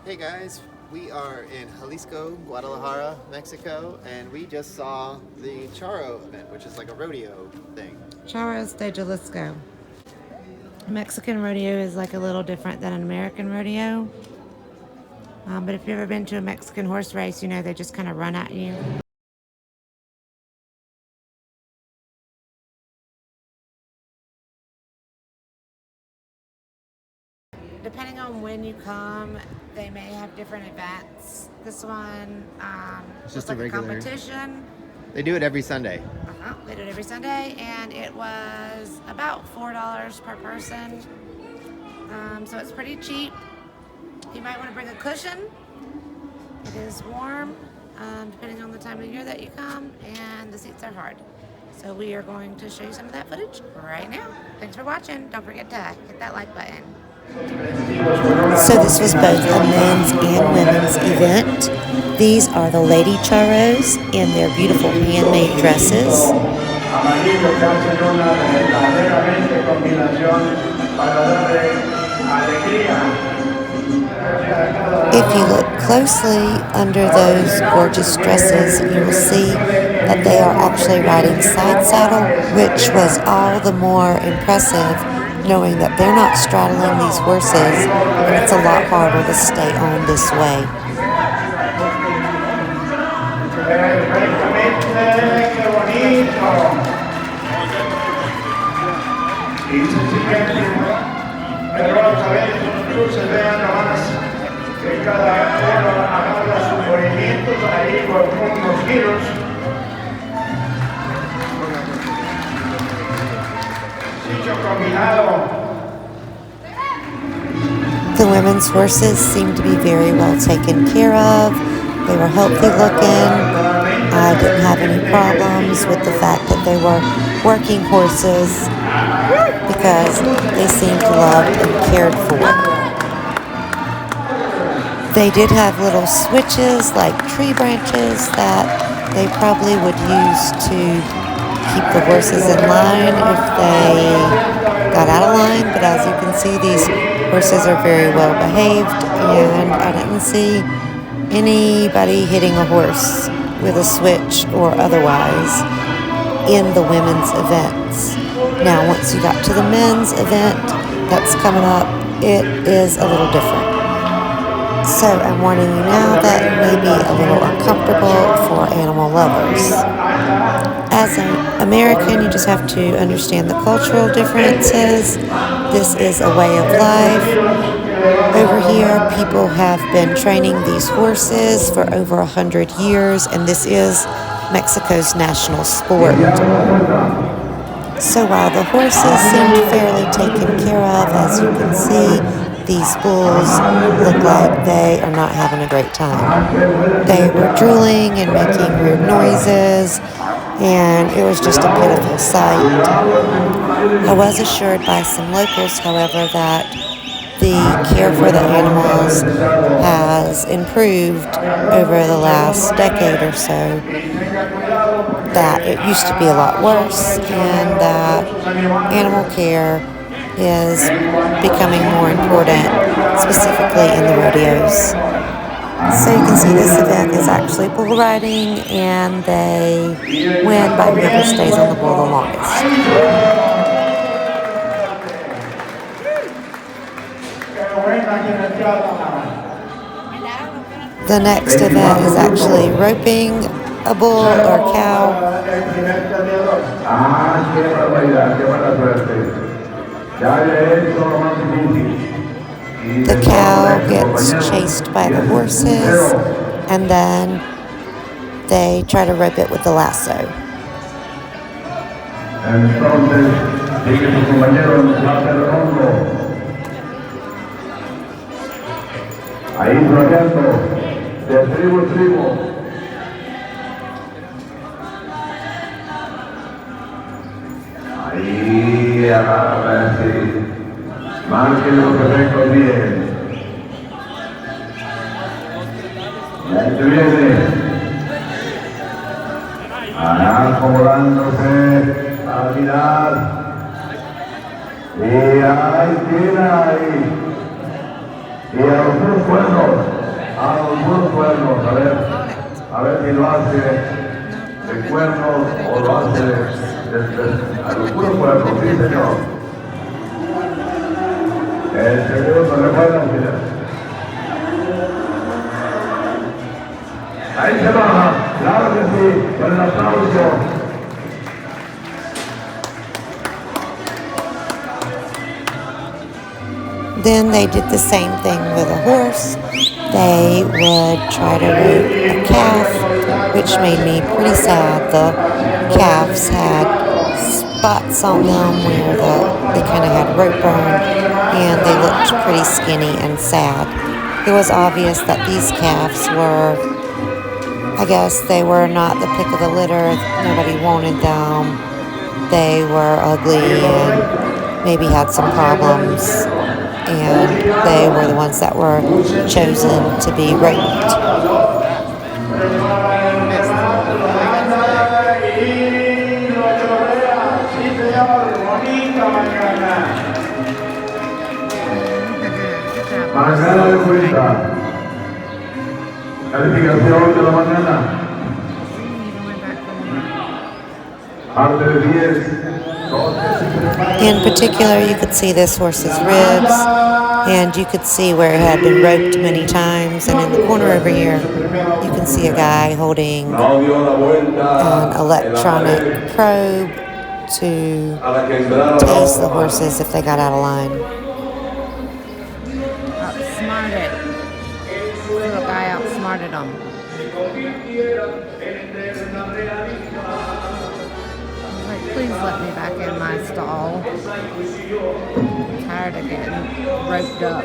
Hey guys, we are in Jalisco, Guadalajara, Mexico, and we just saw the Charro event, which is like a rodeo thing. Charros de Jalisco. Mexican rodeo is like a little different than an American rodeo. But if you've ever been to a Mexican horse race, you know they just kind of run at you. Depending on when you come, they may have different events. This one It's was just a like a regular. competition. They do it every Sunday. They do it every Sunday, and it was about $4 per person. So it's pretty cheap. You might want to bring a cushion. It is warm, depending on the time of year that you come, and the seats are hard. So we are going to show you some of that footage right now. Thanks for watching. Don't forget to hit that like button. So this was both a men's and women's event. These are the lady charros in their beautiful handmade dresses. If you look closely under those gorgeous dresses, you will see that they are actually riding side saddle, which was all the more impressive knowing that they're not straddling these horses, and it's a lot harder to stay on this way. The women's horses seemed to be very well taken care of. They were healthy looking. I didn't have any problems with the fact that they were working horses because they seemed loved and cared for. They did have little switches like tree branches that they probably would use to keep the horses in line if they got out of line, but as you can see, these horses are very well behaved, and I didn't see anybody hitting a horse with a switch or otherwise in the women's events. Now, once you got to the men's event that's coming up, it is a little different. So I'm warning you now that it may be a little uncomfortable for animal lovers. As an American, you just have to understand the cultural differences. This is a way of life. Over here, people have been training these horses for over 100 years, and this is Mexico's national sport. So while the horses seemed fairly taken care of, as you can see, these bulls look like they are not having a great time. They were drooling and making weird noises, and it was just a pitiful sight. I was assured by some locals, however, that the care for the animals has improved over the last decade or so, that it used to be a lot worse, and that animal care is becoming more important, specifically in the rodeos. So you can see this event is actually bull riding, and they win by whoever stays on the bull the longest. The next event is actually roping a bull or cow. The cow gets chased by the horses, and then they try to rope it with the lasso. Ahí agarra, sí. Marquen los perfectos bien. Y ahí se viene. Acomodándose para mirar. Y ahí queda ahí. Y a los puros cuernos, a ver si lo hace de cuernos o lo hace a los puros cuernos, sí señor. El segundo, recuerda, mira. Ahí se baja, claro que sí, con el aplauso. Then they did the same thing with a horse. They would try to root a calf, which made me pretty sad. The calves had spots on them where they kind of had rope burn, and they looked pretty skinny and sad. It was obvious that these calves were, I guess they were not the pick of the litter. Nobody wanted them. They were ugly and maybe had some problems. And they were the ones that were chosen to be roped. Mañana de cuenta. Calificación de la mañana. Parte de 10. In particular, you could see this horse's ribs, and you could see where it had been roped many times. And in the corner over here, you can see a guy holding an electronic probe to tase the horses if they got out of line. Outsmarted. Little guy outsmarted them. Please let me back in my stall. I'm tired of getting roped up.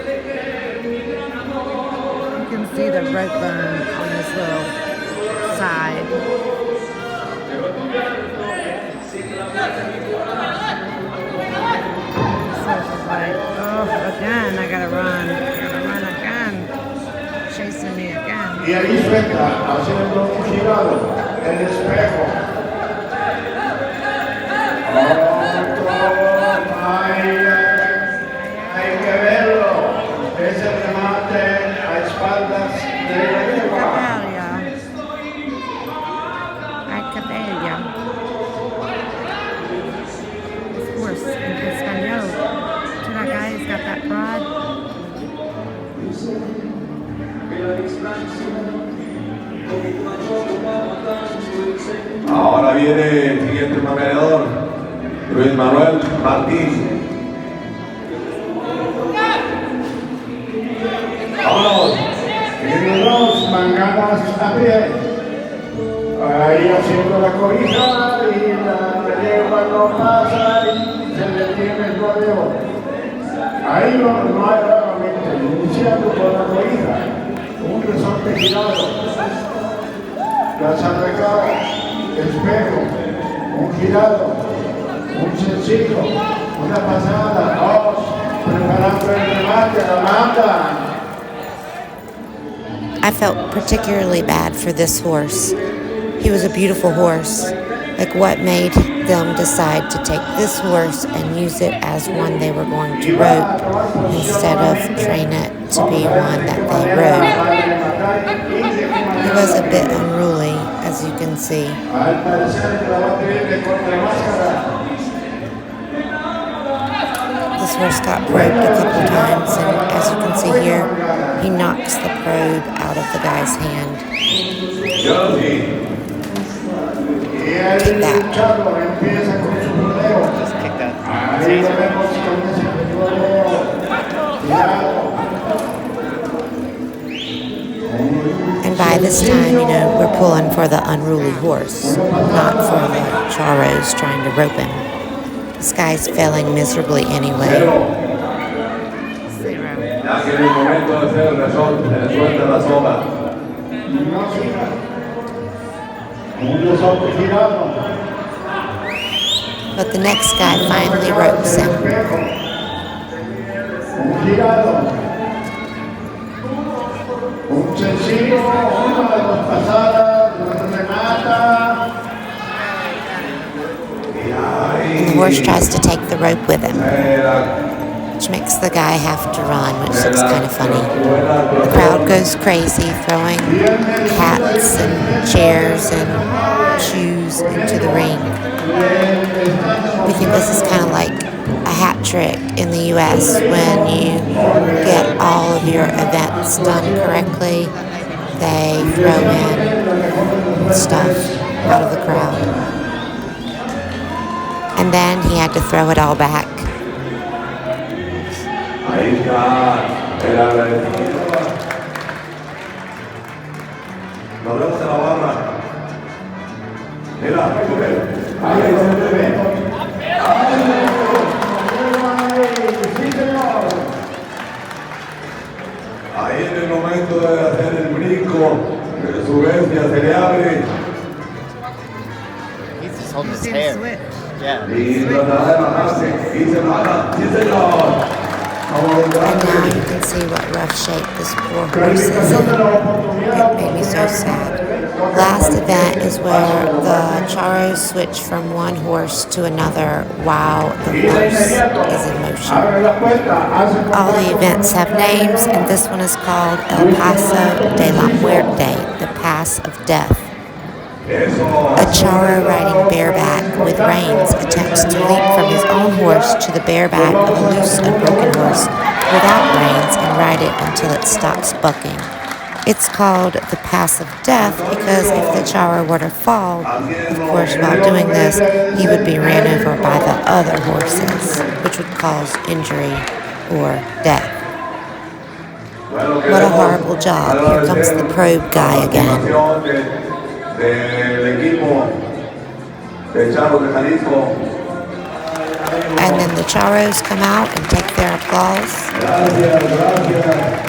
You can see the rope burn on this little side. So it's like, oh, again, I gotta run. I gotta run again. Chasing me again. Y ahí suelta, haciendo un girado, el espejo. Hay que verlo, es el remate a espaldas de la yegua. Ay, qué bella. This horse in Espanol. See that guy, he's got that prod. Ahora viene el siguiente manejador, Luis Manuel Martín. Vámonos. Tiene dos mangadas a pie. Ahí haciendo la cobija y la yegua no pasa y se detiene el rodeo. Ahí no hay nuevamente, iniciando con la cobija. Un resorte girado. Las arrecadas, espejo, un girado, un sencillo, una pasada, dos, preparando el remate, la banda. I felt particularly bad for this horse. He was a beautiful horse. Like, what made them decide to take this horse and use it as one they were going to rope instead of train it to be one that they rode? He was a bit unruly, as you can see. This horse got probed a couple times, and as you can see here, he knocks the probe out of the guy's hand. Take that. Just kick that. And by this time, you know, we're pulling for the unruly horse, not for the charros trying to rope him. This guy's failing miserably anyway. But the next guy finally ropes him. The horse tries to take the rope with him. which makes the guy have to run, which looks kind of funny. The crowd goes crazy, throwing hats and chairs and shoes into the ring. We think this is kind of like a hat trick in the U.S. when you get all of your events done correctly. They throw in stuff out of the crowd. And then he had to throw it all back. Ahí en el momento de hacer el brinco, su bestia se le abre. He's just holding his hair. Yeah. Y trata de bajarse y se baja. ¡Sí, señor! And now you can see what rough shape this poor horse is in. It made me so sad. Last event is where the charros switch from one horse to another while the horse is in motion. All the events have names, and this one is called El Paso de la Muerte, the Pass of Death. A charro riding bareback with reins attempts to leap from his own horse to the bareback of a loose and broken horse without reins and ride it until it stops bucking. It's called the Pass of Death because if the charro were to fall, of course, while doing this, he would be ran over by the other horses, which would cause injury or death. What a horrible job. Here comes the probe guy again. Del equipo de Charros de Jalisco. And then the charros come out and take their applause. Gracias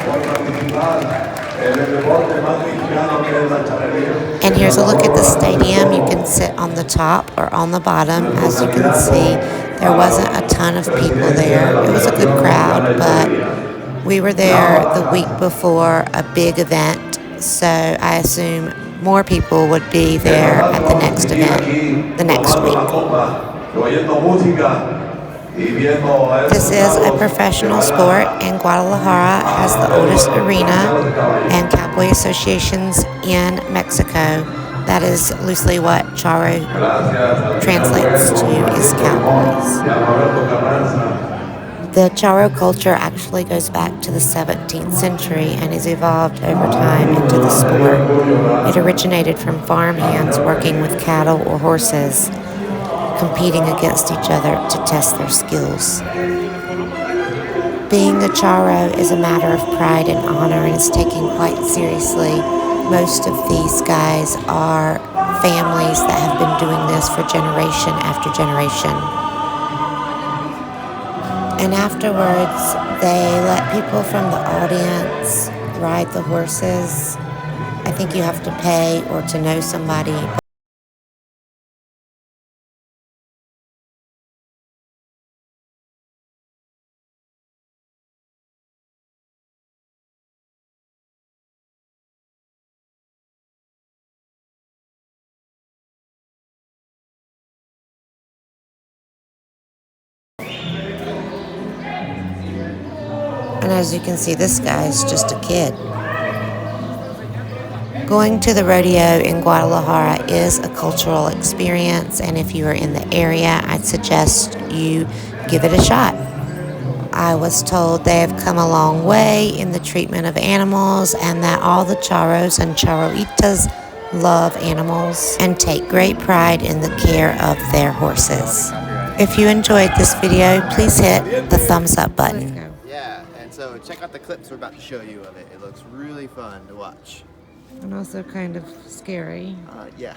por participar en el deporte más mexicano que es la charrería. And here's a look at the stadium. You can sit on the top or on the bottom. As you can see, there wasn't a ton of people there. It was a good crowd, but we were there the week before a big event, so I assume more people would be there at the next event the next week. This is a professional sport, and Guadalajara has the oldest arena and cowboy associations in Mexico. That is loosely what charro translates to, is cowboys. The charro culture actually goes back to the 17th century and has evolved over time into the sport. It originated from farmhands working with cattle or horses, competing against each other to test their skills. Being a charro is a matter of pride and honor and is taken quite seriously. Most of these guys are families that have been doing this for generation after generation. And afterwards, they let people from the audience ride the horses. I think you have to pay or to know somebody. And as you can see, this guy's just a kid. Going to the rodeo in Guadalajara is a cultural experience, and if you are in the area, I'd suggest you give it a shot. I was told they have come a long way in the treatment of animals, and that all the charros and charroitas love animals and take great pride in the care of their horses. If you enjoyed this video, please hit the thumbs up button. Yeah, and so check out the clips we're about to show you of it. It looks really fun to watch. And also kind of scary. Yeah.